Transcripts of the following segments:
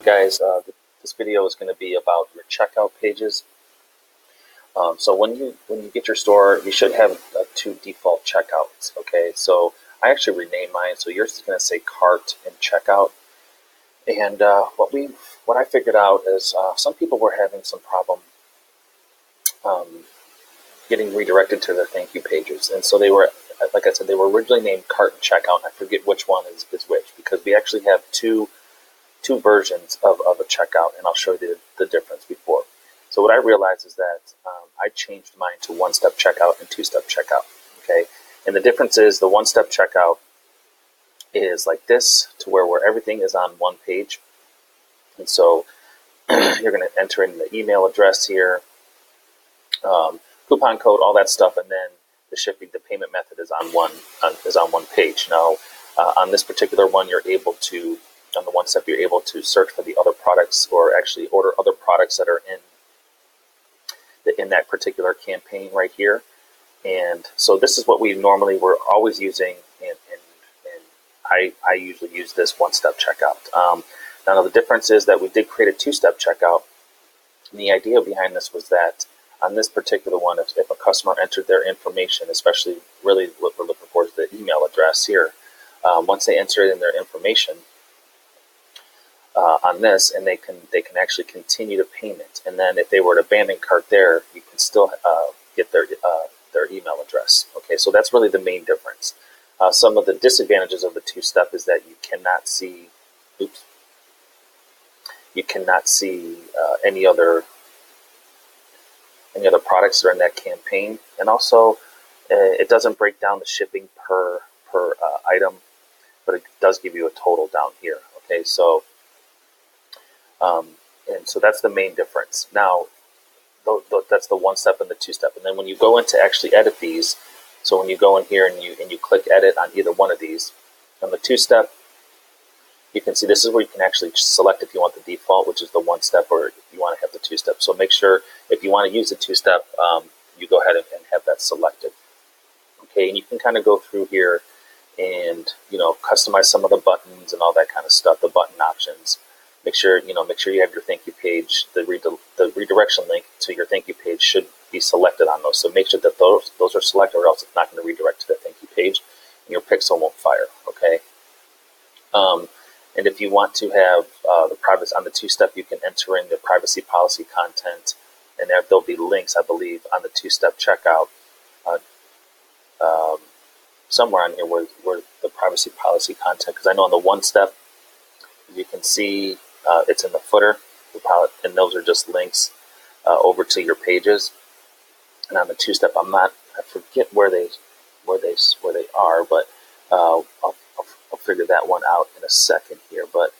Guys, this video is going to be about your checkout pages. So when you get your store, you should have two default checkouts. Okay, so I actually renamed mine. So yours is going to say cart and checkout. And what I figured out is some people were having some problem getting redirected to their thank you pages, and so they were, like I said, they were originally named cart and checkout. And I forget which one is which, because we actually have two versions of a checkout, and I'll show you the difference before. So what I realized is that I changed mine to one-step checkout and two-step checkout. Okay, and the difference is the one-step checkout is like this, to where everything is on one page, and so you're going to enter in the email address here, coupon code, all that stuff, and then the shipping, the payment method is on one page. Now, on this particular one, you're able to, on the one step, you're able to search for the other products, or actually order other products that are in that particular campaign right here. And so this is what we normally were always using, and I usually use this one-step checkout. Now the difference is that we did create a two-step checkout, and the idea behind this was that on this particular one, if a customer entered their information, especially really what we're looking for is the email address here, once they enter in their information on this, and they can actually continue the payment, and then if they were to abandon cart there, you can still get their email address. Okay, so that's really the main difference. Some of the disadvantages of the two-step is that you cannot see, any other products that are in that campaign, and also it doesn't break down the shipping per item, but it does give you a total down here. Okay, so and so that's the main difference. Now, that's the one step and the two step, and then when you go in to actually edit these, so when you go in here and you click edit on either one of these, on the two step, you can see this is where you can actually select if you want the default, which is the one step, or if you want to have the two step. So make sure if you want to use the two step, you go ahead and have that selected. Okay, and you can kind of go through here and customize some of the buttons and all that kind of stuff, the button options. Make sure you have your thank you page. The redirection link to your thank you page should be selected on those. So make sure that those are selected, or else it's not going to redirect to the thank you page, and your pixel won't fire. Okay. And if you want to have the privacy on the two-step, you can enter in the privacy policy content, and there'll be links, I believe, on the two-step checkout somewhere on here where the privacy policy content. Because I know on the one-step, you can see it's in the footer, and those are just links over to your pages. And on the two-step, I forget where they are, but I'll figure that one out in a second here. But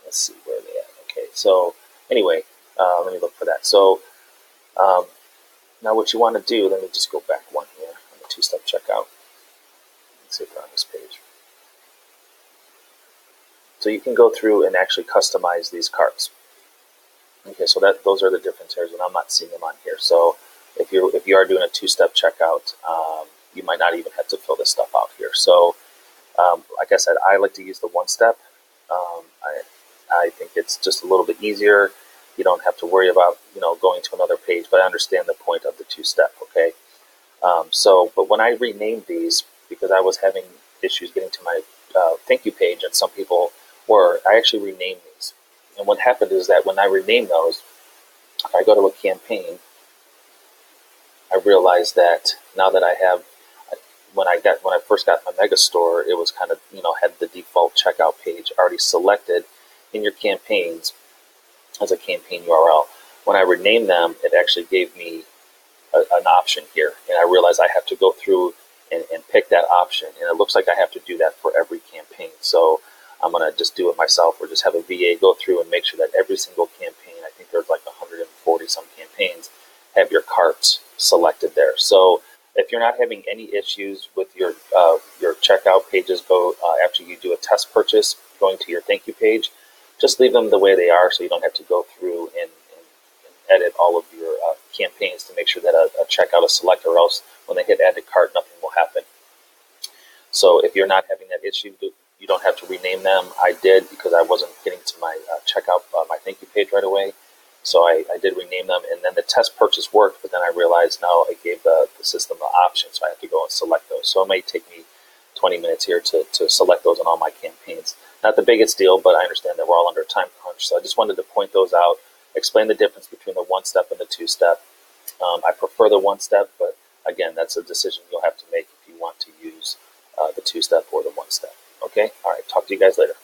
let's see where they at. Okay, so anyway, let me look for that. So now what you want to do, let me just go back one here on the two-step checkout. Let's see if they're on this page. So you can go through and actually customize these carts. Okay, so those are the different areas, and I'm not seeing them on here. So if you are doing a two-step checkout, you might not even have to fill this stuff out here. So like I said, I like to use the one-step. I think it's just a little bit easier. You don't have to worry about going to another page, but I understand the point of the two-step. Okay, but when I renamed these, because I was having issues getting to my thank you page, and some people I actually renamed these. And what happened is that when I rename those, if I go to a campaign, I realized that now that I have, when I first got my mega store, it was kind of had the default checkout page already selected in your campaigns as a campaign URL. When I renamed them, it actually gave me an option here, and I realized I have to go through and pick that option, and it looks like I have to do that for every campaign. So I'm going to just do it myself, or just have a VA go through and make sure that every single campaign, I think there's like 140 some campaigns, have your carts selected there. So if you're not having any issues with your checkout pages, after you do a test purchase, going to your thank you page, just leave them the way they are, so you don't have to go through and edit all of your campaigns to make sure that a checkout is selected, or else when they hit add to cart, nothing will happen. So if you're not having that issue, You don't have to rename them. I did because I wasn't getting to my checkout, my thank you page right away. So I did rename them, and then the test purchase worked, but then I realized now I gave the system the option, so I have to go and select those. So it may take me 20 minutes here to select those on all my campaigns. Not the biggest deal, but I understand that we're all under a time crunch. So I just wanted to point those out, explain the difference between the one-step and the two-step. I prefer the one-step, but again, that's a decision you'll have to make if you want to use the two-step or the one-step. Okay? All right. Talk to you guys later.